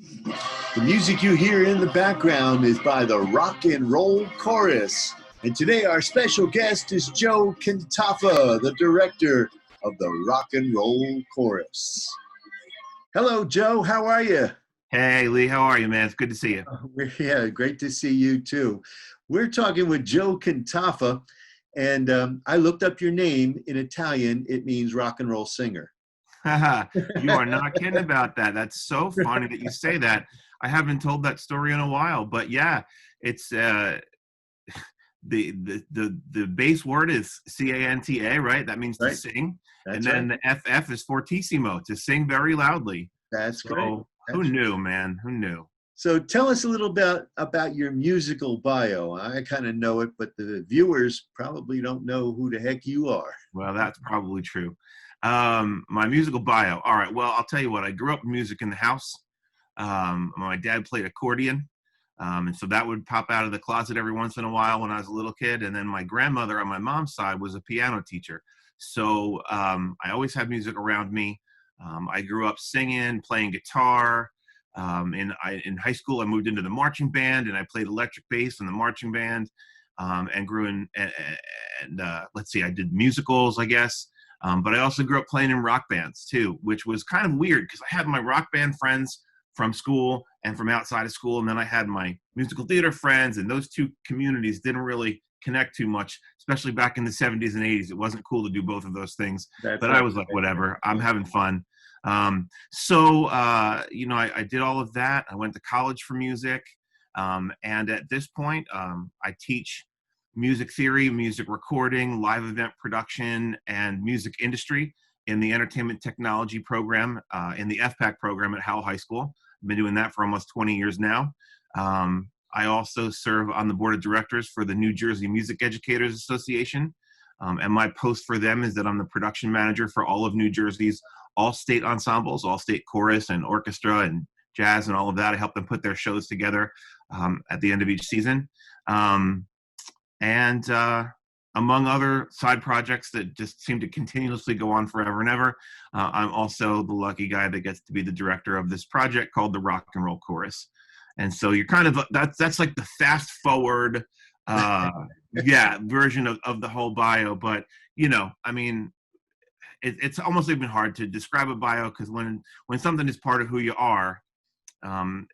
The music you hear in the background is by the Rock and Roll Chorus. And today our special guest is Joe Cantaffa, the director of the Rock and Roll Chorus. Hello, Joe. How are you? Hey, Lee, how are you, man? It's good to see you. Yeah, great to see you too. We're talking with Joe Cantaffa, and I looked up your name in Italian. It means rock and roll singer. You are not kidding about that. That's so funny that you say that. I haven't told that story in a while, but yeah, it's the base word is Canta, right? That means to Right. sing, and That's then right. the FF is fortissimo, to sing very loudly. That's great. So who That's knew, man? Who knew? So tell us a little bit about your musical bio. I kind of know it, but the viewers probably don't know who the heck you are. Well, that's probably true. My musical bio. All right. Well, I'll tell you what. I grew up with music in the house. My dad played accordion, and so that would pop out of the closet every once in a while when I was a little kid. And then my grandmother on my mom's side was a piano teacher. So I always had music around me. I grew up singing, playing guitar. In high school, I moved into the marching band, and I played electric bass in the marching band, and grew in. And let's see, I did musicals, I guess. But I also grew up playing in rock bands too, which was kind of weird because I had my rock band friends from school and from outside of school, and then I had my musical theater friends, and those two communities didn't really connect too much, especially back in the 70s and 80s. It wasn't cool to do both of those things, That's but right. I was like, whatever, I'm having fun. I did all of that. I went to college for music. And at this point, I teach music theory, music recording, live event production, and music industry in the entertainment technology program, in the FPAC program at Howell High School. I've been doing that for almost 20 years now. I also serve on the board of directors for the New Jersey Music Educators Association. And my post for them is that I'm the production manager for all of New Jersey's all-state ensembles, all-state chorus and orchestra and jazz and all of that. I help them put their shows together at the end of each season. And among other side projects that just seem to continuously go on forever and ever, I'm also the lucky guy that gets to be the director of this project called the Rock and Roll Chorus. And so you're kind of, that's like the fast forward, version of the whole bio. But, I mean, it's almost even hard to describe a bio because when something is part of who you are,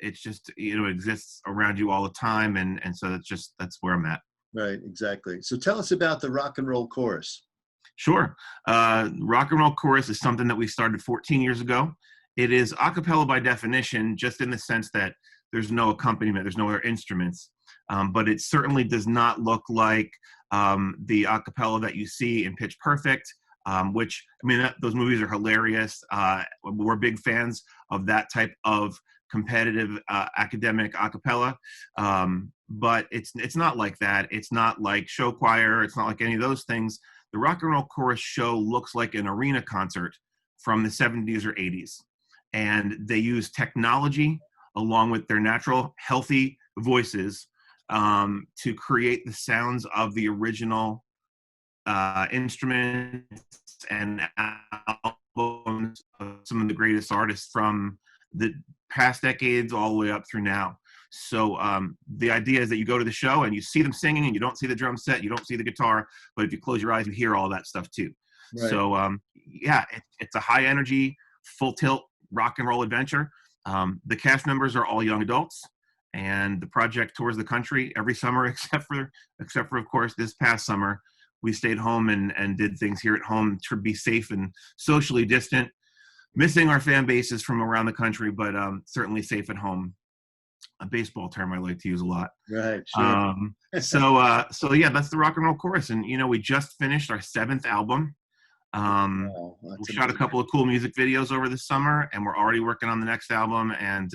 it's just, it exists around you all the time. And so that's where I'm at. Right, exactly. So tell us about the Rock and Roll Chorus. Sure. Rock and Roll Chorus is something that we started 14 years ago. It is a cappella by definition, just in the sense that there's no accompaniment, there's no other instruments. But it certainly does not look like the a cappella that you see in Pitch Perfect, which, I mean, those movies are hilarious. We're big fans of that type of competitive academic a cappella. But it's not like that. It's not like show choir. It's not like any of those things. The Rock and Roll Chorus show looks like an arena concert from the 70s or 80s. And they use technology along with their natural, healthy voices to create the sounds of the original instruments and albums of some of the greatest artists from the past decades all the way up through now. So the idea is that you go to the show and you see them singing and you don't see the drum set, you don't see the guitar, but if you close your eyes, you hear all that stuff too. Right. So it's a high energy, full tilt rock and roll adventure. The cast members are all young adults, and the project tours the country every summer, except for of course this past summer. We stayed home and did things here at home to be safe and socially distant, missing our fan bases from around the country, but certainly safe at home. A baseball term I like to use a lot. Right, sure. So yeah, that's the Rock and Roll Chorus. And, we just finished our 7th album. We shot a couple of cool music videos over the summer, and we're already working on the next album. And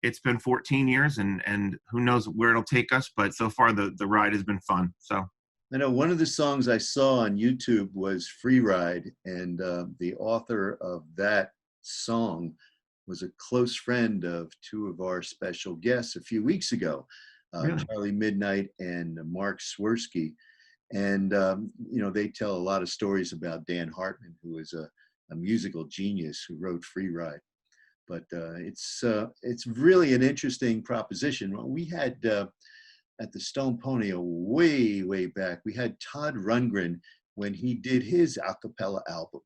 it's been 14 years, and who knows where it'll take us, but so far the ride has been fun. So I know one of the songs I saw on YouTube was Free Ride, and the author of that song was a close friend of two of our special guests a few weeks ago, really? Charlie Midnight and Mark Swirsky. And, they tell a lot of stories about Dan Hartman, who is a musical genius who wrote Free Ride. But it's really an interesting proposition. We had at the Stone Pony way back, we had Todd Rundgren when he did his a cappella album.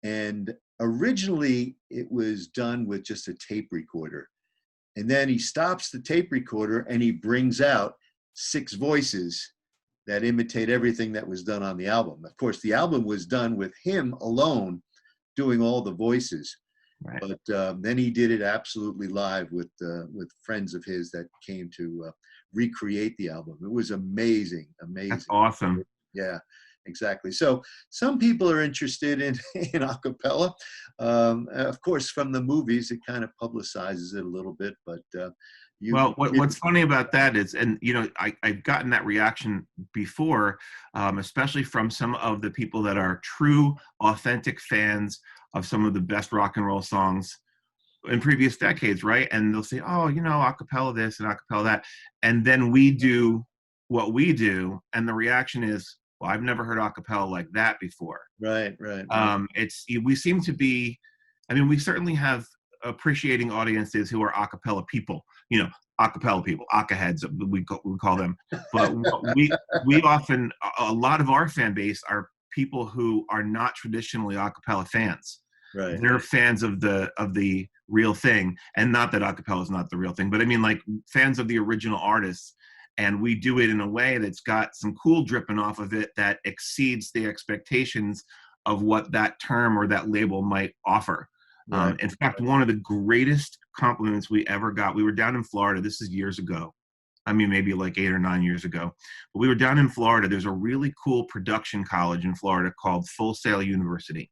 And originally it was done with just a tape recorder. And then he stops the tape recorder and he brings out 6 voices that imitate everything that was done on the album. Of course, the album was done with him alone doing all the voices. Right. But then he did it absolutely live with friends of his that came to recreate the album. It was amazing. That's awesome. Yeah, exactly. So some people are interested in a cappella. Of course, from the movies, it kind of publicizes it a little bit. But what's funny about that is, and I've gotten that reaction before, especially from some of the people that are true, authentic fans of some of the best rock and roll songs in previous decades, right? And they'll say, oh, a cappella this and a cappella that. And then we do what we do, and the reaction is, well, I've never heard a cappella like that before. Right. We seem to be, we certainly have appreciating audiences who are a cappella people, a cappella people, aca heads, we call them. But we often, a lot of our fan base are people who are not traditionally a cappella fans. Right. They're fans of the real thing, and not that a cappella is not the real thing, but like fans of the original artists. And we do it in a way that's got some cool dripping off of it that exceeds the expectations of what that term or that label might offer. Right. In fact, one of the greatest compliments we ever got, we were down in Florida. This is years ago. Maybe like 8 or 9 years ago. But we were down in Florida. There's a really cool production college in Florida called Full Sail University.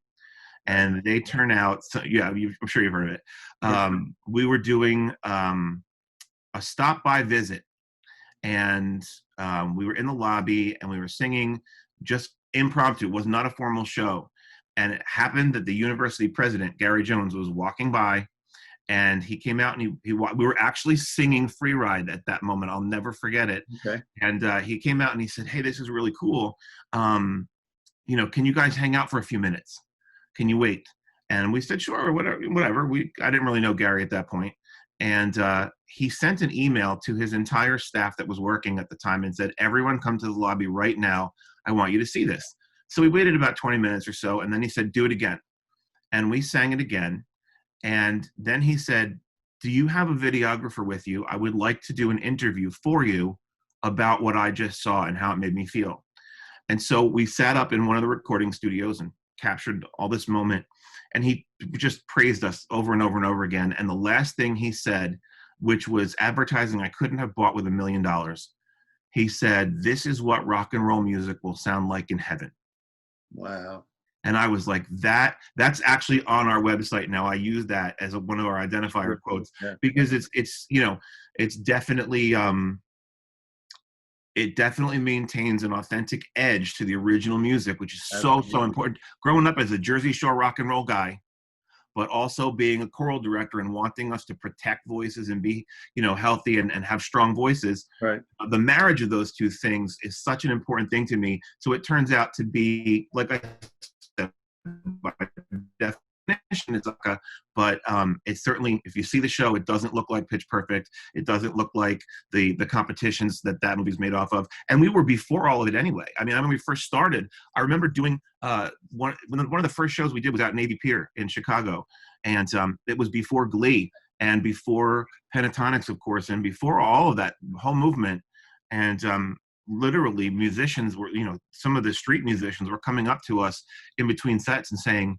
And they turn out, I'm sure you've heard of it. We were doing a stop-by visit. And we were in the lobby and we were singing just impromptu. It was not a formal show. And it happened that the university president, Gary Jones, was walking by, and he came out and we were actually singing Free Ride at that moment. I'll never forget it. Okay. And he came out and he said, hey, this is really cool. Can you guys hang out for a few minutes? Can you wait? And we said, sure, whatever. I didn't really know Gary at that point. And he sent an email to his entire staff that was working at the time and said, everyone come to the lobby right now. I want you to see this. So we waited about 20 minutes or so, and then he said, do it again. And we sang it again. And then he said, do you have a videographer with you? I would like to do an interview for you about what I just saw and how it made me feel. And so we sat up in one of the recording studios and captured all this moment. And he just praised us over and over and over again. And the last thing he said, which was advertising I couldn't have bought with $1 million, he said, this is what rock and roll music will sound like in heaven. Wow. And I was like, that's actually on our website now. I use that as one of our identifier quotes because it's definitely, it definitely maintains an authentic edge to the original music, which is so important. Growing up as a Jersey Shore rock and roll guy, but also being a choral director and wanting us to protect voices and be, healthy and have strong voices. Right. The marriage of those two things is such an important thing to me. So it turns out to be, like I said, by definition is but it's certainly, if you see the show, it doesn't look like Pitch Perfect. It doesn't look like the competitions that movie's made off of. And we were before all of it anyway. When we first started, I remember doing one of the first shows we did was at Navy Pier in Chicago, and it was before Glee and before Pentatonics, of course, and before all of that whole movement. And literally, musicians were, some of the street musicians were coming up to us in between sets and saying,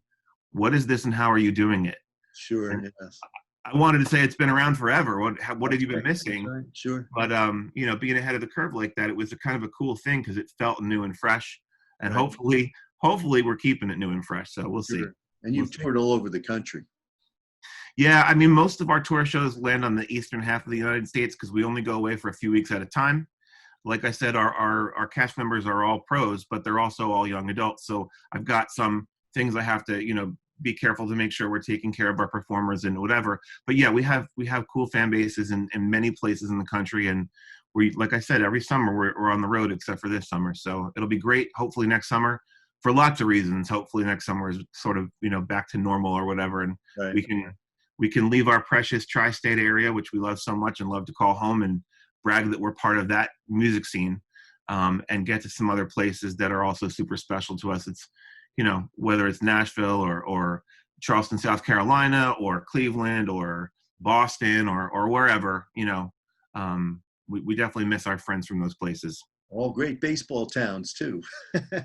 what is this and how are you doing it? Sure, and yes. I wanted to say it's been around forever. What have you been missing? Right. Sure. But, being ahead of the curve like that, it was a kind of a cool thing because it felt new and fresh. And hopefully we're keeping it new and fresh. So we'll see. And you've toured all over the country. Yeah, most of our tour shows land on the eastern half of the United States because we only go away for a few weeks at a time. Like I said, our cast members are all pros, but they're also all young adults. So I've got some things I have to, be careful to make sure we're taking care of our performers and whatever. But yeah, we have cool fan bases in many places in the country. And like I said, every summer we're on the road except for this summer. So it'll be great. Hopefully next summer, for lots of reasons, hopefully next summer is sort of, back to normal or whatever. And we can we can leave our precious tri-state area, which we love so much and love to call home, and brag that we're part of that music scene, and get to some other places that are also super special to us. It's, whether it's Nashville or Charleston, South Carolina, or Cleveland, or Boston, or wherever, we definitely miss our friends from those places. All great baseball towns too.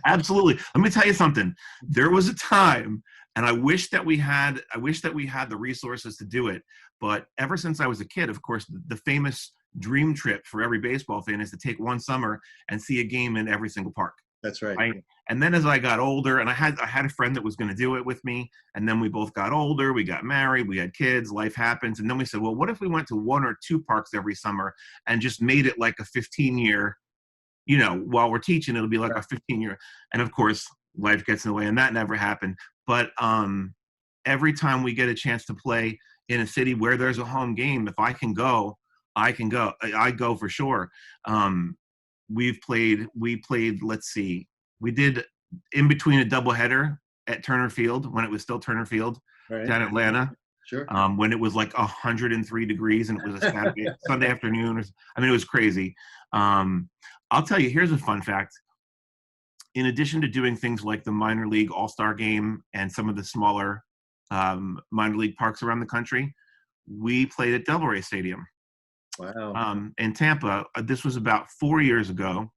Absolutely. Let me tell you something. There was a time, and I wish that we had the resources to do it. But ever since I was a kid, of course, the famous dream trip for every baseball fan is to take one summer and see a game in every single park. That's right. Right. And then as I got older, and I had a friend that was going to do it with me, and then we both got older, we got married, we had kids, life happens, and then we said, well, what if we went to one or two parks every summer and just made it like a 15-year, while we're teaching, it'll be like a 15-year. And of course, life gets in the way, and that never happened. But every time we get a chance to play in a city where there's a home game, if I can go, I can go. I go for sure. We played, let's see, we did in between a doubleheader at Turner Field when it was still Turner Field, Right. down in Atlanta. Sure. When it was like 103 degrees and it was a Saturday, Sunday afternoon. It was crazy. I'll tell you, here's a fun fact. In addition to doing things like the minor league all-star game and some of the smaller minor league parks around the country, we played at Delray Stadium. Wow. In Tampa. This was about 4 years ago.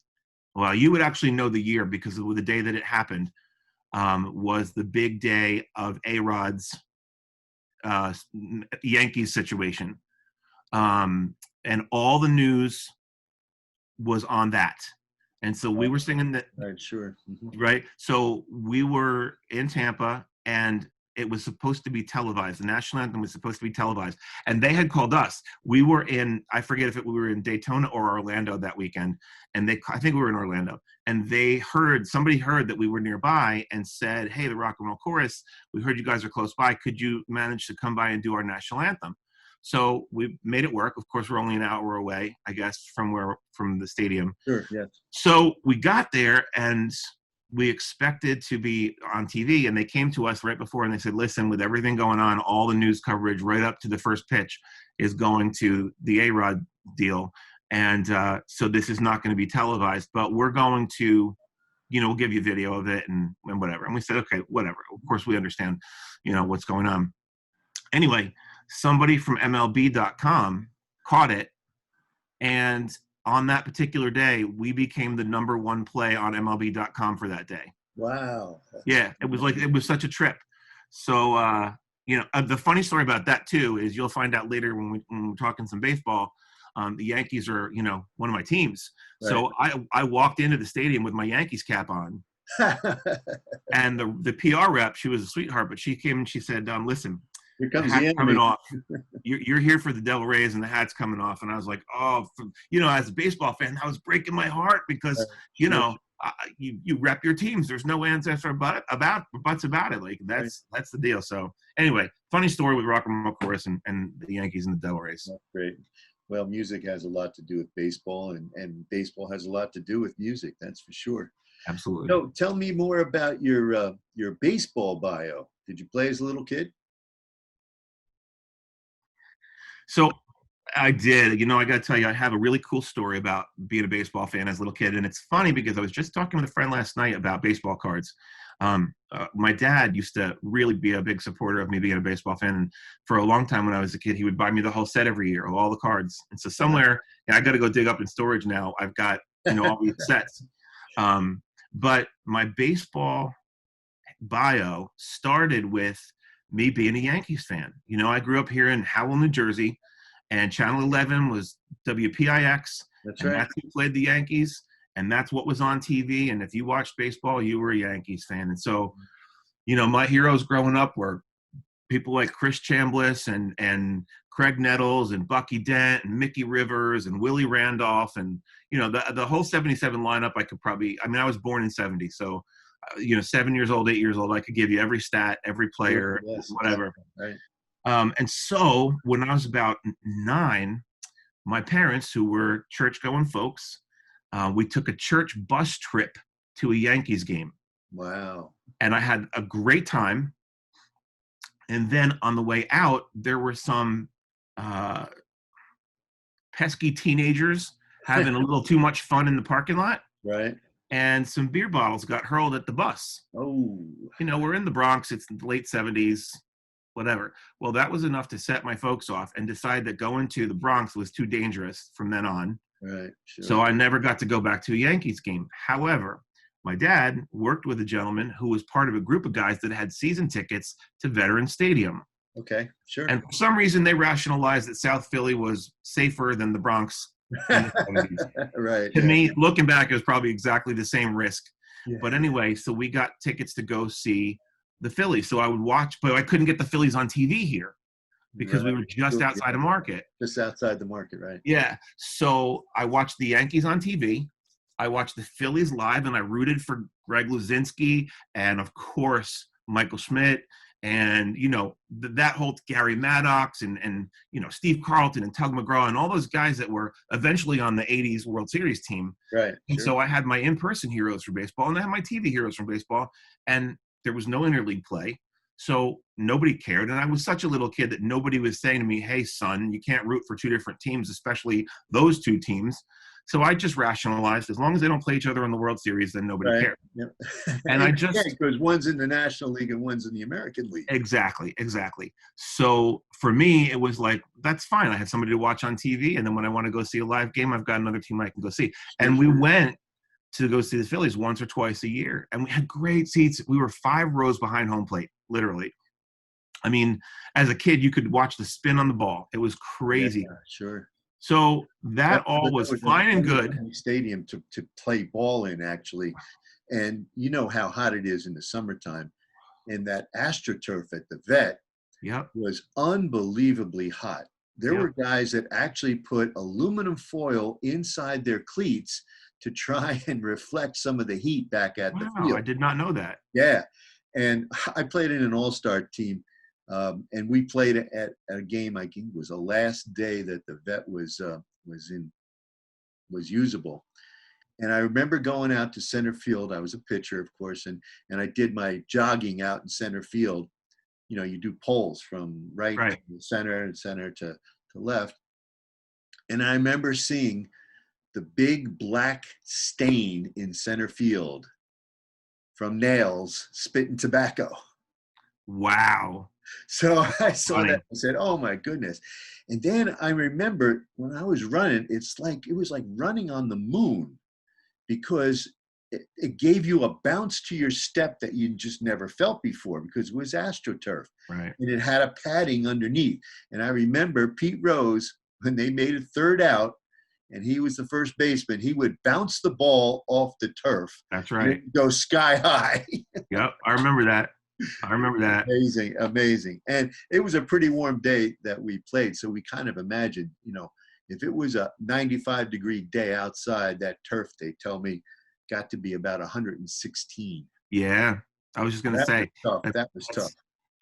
Well, you would actually know the year because of the day that it happened, was the big day of A-Rod's Yankees situation. And all the news was on that. And so we were singing that. Right, sure. Mm-hmm. Right. So we were in Tampa, and it was supposed to be televised. The national anthem was supposed to be televised. And they had called us. We were in, I forget if we were in Daytona or Orlando that weekend. And I think we were in Orlando. And somebody heard that we were nearby and said, hey, the Rock and Roll Chorus, we heard you guys are close by. Could you manage to come by and do our national anthem? So we made it work. Of course, we're only an hour away, I guess, from the stadium. Sure, yes. So we got there, and we expected to be on TV, and they came to us right before and they said, listen, with everything going on, all the news coverage right up to the first pitch is going to the A-Rod deal. And so this is not going to be televised, but we're going to, we'll give you video of it and whatever. And we said, okay, whatever. Of course, we understand, what's going on. Anyway, somebody from MLB.com caught it, and on that particular day, we became the number one play on MLB.com for that day. Wow. Yeah, it was such a trip. So, the funny story about that too is you'll find out later when we're talking some baseball. The Yankees are, one of my teams. Right. So I walked into the stadium with my Yankees cap on, and the PR rep, she was a sweetheart, but she came and she said, listen, here comes the hat's the coming off. You're here for the Devil Rays, and the hat's coming off. And I was like, oh, as a baseball fan, that was breaking my heart because, you rep your teams. There's no ands buts about it. Like that's the deal. So anyway, funny story with Rock and Roll Chorus and the Yankees and the Devil Rays. That's great. Well, music has a lot to do with baseball, and baseball has a lot to do with music. That's for sure. Absolutely. So tell me more about your baseball bio. Did you play as a little kid? So I did. I got to tell you, I have a really cool story about being a baseball fan as a little kid. And it's funny because I was just talking with a friend last night about baseball cards. My dad used to really be a big supporter of me being a baseball fan. And for a long time when I was a kid, he would buy me the whole set every year of all the cards. And so somewhere, I got to go dig up in storage now. I've got, all these sets. But my baseball bio started with me being a Yankees fan. I grew up here in Howell, New Jersey, and Channel 11 was WPIX. That's and right. That's who played the Yankees, and that's what was on TV. And if you watched baseball, you were a Yankees fan. And so, my heroes growing up were people like Chris Chambliss and Craig Nettles and Bucky Dent and Mickey Rivers and Willie Randolph and, the whole 77 lineup. I was born in 70. So, 7 years old, 8 years old, I could give you every stat, every player, yes, whatever. Right. And so when I was about 9, my parents, who were church-going folks, we took a church bus trip to a Yankees game. Wow. And I had a great time. And then on the way out, there were some uh, pesky teenagers having a little too much fun in the parking lot, Right. and some beer bottles got hurled at the bus. Oh. You know, we're in the Bronx, it's the late 70s, whatever. Well, that was enough to set my folks off and decide that going to the Bronx was too dangerous from then on. Right. So Sure. I never got to go back to a Yankees game. However, my dad worked with a gentleman who was part of a group of guys that had season tickets to Veterans Stadium. Okay. Sure. And for some reason, they rationalized that South Philly was safer than the Bronx in the 70s. Right. To Yeah. me, looking back, it was probably exactly the same risk. Yeah. But anyway, so we got tickets to go see the Phillies. So I would watch, but I couldn't get the Phillies on TV here because we Right. were just outside of Market. Just outside the Market, right? Yeah. So I watched the Yankees on TV. I watched the Phillies live, and I rooted for Greg Luzinski and, of course, Michael Schmidt, and that whole Gary Maddox and Steve Carlton and Tug McGraw and all those guys that were eventually on the '80s World Series team. Right. And Sure. so I had my in-person heroes for baseball, and I had my TV heroes from baseball, and there was no interleague play. So nobody cared. And I was such a little kid that nobody was saying to me, hey, son, you can't root for two different teams, especially those two teams. So I just rationalized, as long as they don't play each other in the World Series, then nobody Right. cared. Yep. And I just, because one's in the National League and one's in the American League. exactly. So for me, it was like, that's fine. I had somebody to watch on TV. And then when I want to go see a live game, I've got another team I can go see. And we went to go see the Phillies once or twice a year. And we had great seats. We were 5 rows behind home plate, literally. I mean, as a kid, you could watch the spin on the ball. It was crazy. Yeah, sure. So that all was fine and good. Stadium to play ball in, actually. And you know how hot it is in the summertime. And that AstroTurf at the Vet was unbelievably hot. There were guys that actually put aluminum foil inside their cleats to try and reflect some of the heat back at the field. I did not know that. Yeah. And I played in an all-star team. And we played at a game, I think it was the last day that the Vet was usable. And I remember going out to center field. I was a pitcher, of course, and I did my jogging out in center field. You know, you do poles from right to center and center to left. And I remember seeing the big black stain in center field from nails spitting tobacco. Wow. So I saw that and said, oh my goodness. And then I remember when I was running, it was like running on the moon, because it gave you a bounce to your step that you just never felt before, because it was AstroTurf. Right. And it had a padding underneath. And I remember Pete Rose, when they made a third out and he was the first baseman, he would bounce the ball off the turf. That's right. Go sky high. Yep. I remember that. Amazing. And it was a pretty warm day that we played. So we kind of imagined, if it was a 95-degree day outside, that turf, they tell me, got to be about 116. Yeah. I was just going to say. That was tough.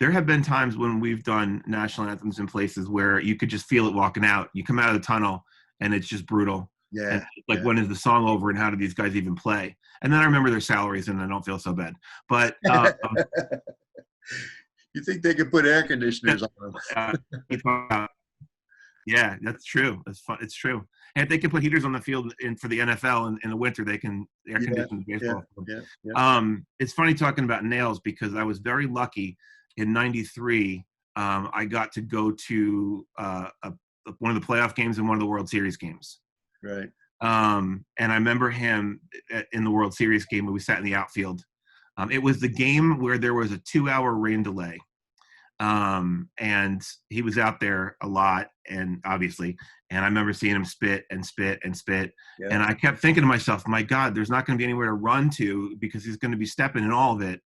There have been times when we've done national anthems in places where you could just feel it walking out. You come out of the tunnel and it's just brutal. Yeah. And when is the song over and how do these guys even play? And then I remember their salaries and I don't feel so bad. But you think they could put air conditioners on them? Yeah, that's true. It's true. And if they can put heaters on the field for the NFL in the winter, they can air condition the baseball. Yeah. It's funny talking about nails, because I was very lucky in '93. I got to go to one of the playoff games and one of the World Series games. Right. And I remember him in the World Series game when we sat in the outfield. It was the game where there was a 2-hour rain delay. And he was out there a lot, and obviously, and I remember seeing him spit and spit and spit. Yeah. And I kept thinking to myself, my God, there's not going to be anywhere to run to because he's going to be stepping in all of it.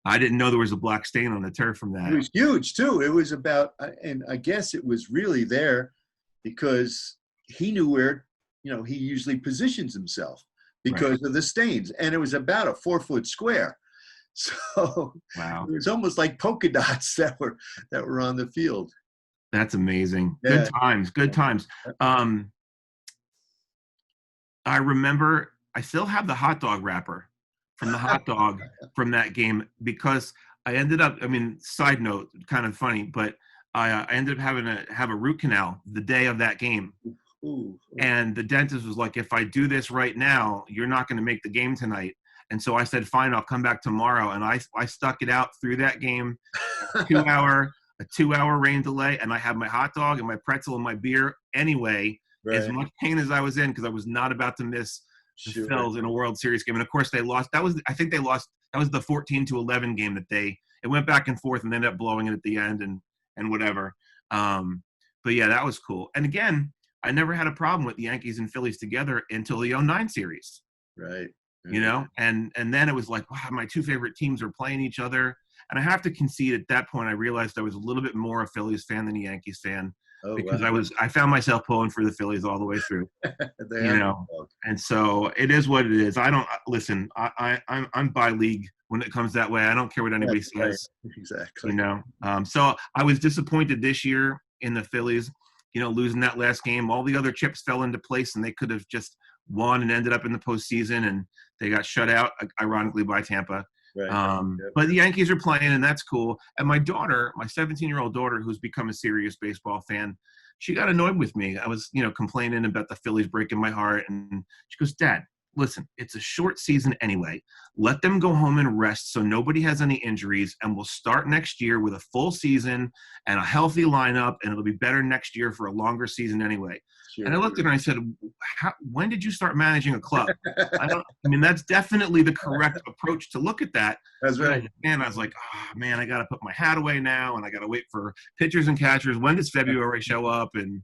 I didn't know there was a black stain on the turf from that. It was huge too. It was about, and I guess it was really there because he knew where, he usually positions himself because of the stains. And it was about a 4-foot square. So wow. It was almost like polka dots that were on the field. That's amazing. Yeah. Good times. I remember I still have the hot dog wrapper from the hot dog from that game, because I ended up, I mean, side note, kind of funny, but I ended up having to have a root canal the day of that game. Ooh, ooh. And the dentist was like, if I do this right now, you're not going to make the game tonight. And so I said, fine, I'll come back tomorrow. And I stuck it out through that game, a 2 hour rain delay. And I had my hot dog and my pretzel and my beer anyway, as Right. much pain as I was in, because I was not about to miss the Sure. Phils in a World Series game. And of course they lost. I think they lost. That was the 14-11 game that it went back and forth and they ended up blowing it at the end and whatever. But yeah, that was cool. And again, I never had a problem with the Yankees and Phillies together until the '09 series, Right. you Right. know? And then it was like, wow, my two favorite teams are playing each other. And I have to concede at that point, I realized I was a little bit more a Phillies fan than a Yankees fan, Oh, because wow. I found myself pulling for the Phillies all the way through, The you know? underdog. And so it is what it is. I don't listen. I'm by league when it comes that way. I don't care what anybody That's right. says, you Exactly. know. So I was disappointed this year in the Phillies, losing that last game. All the other chips fell into place, and they could have just won and ended up in the postseason, and they got shut out, ironically, by Tampa. Right. Yep. But the Yankees are playing, and that's cool. And my daughter, my 17-year-old daughter, who's become a serious baseball fan, she got annoyed with me. I was, complaining about the Phillies breaking my heart, and she goes, "Dad, listen, it's a short season anyway. Let them go home and rest so nobody has any injuries, and we'll start next year with a full season and a healthy lineup, and it'll be better next year for a longer season anyway." And I Sure. looked at her and I said, when did you start managing a club? I mean, that's definitely the correct approach to look at that. That's But right. I was like, oh, man, I got to put my hat away now, and I got to wait for pitchers and catchers. When does February show up? And,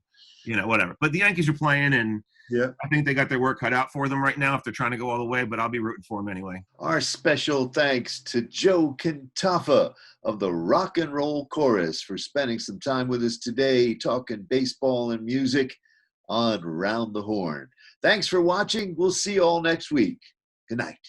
whatever. But the Yankees are playing, and Yeah. I think they got their work cut out for them right now if they're trying to go all the way, but I'll be rooting for them anyway. Our special thanks to Joe Cantaffa of the Rock and Roll Chorus for spending some time with us today talking baseball and music on Round the Horn. Thanks for watching. We'll see you all next week. Good night.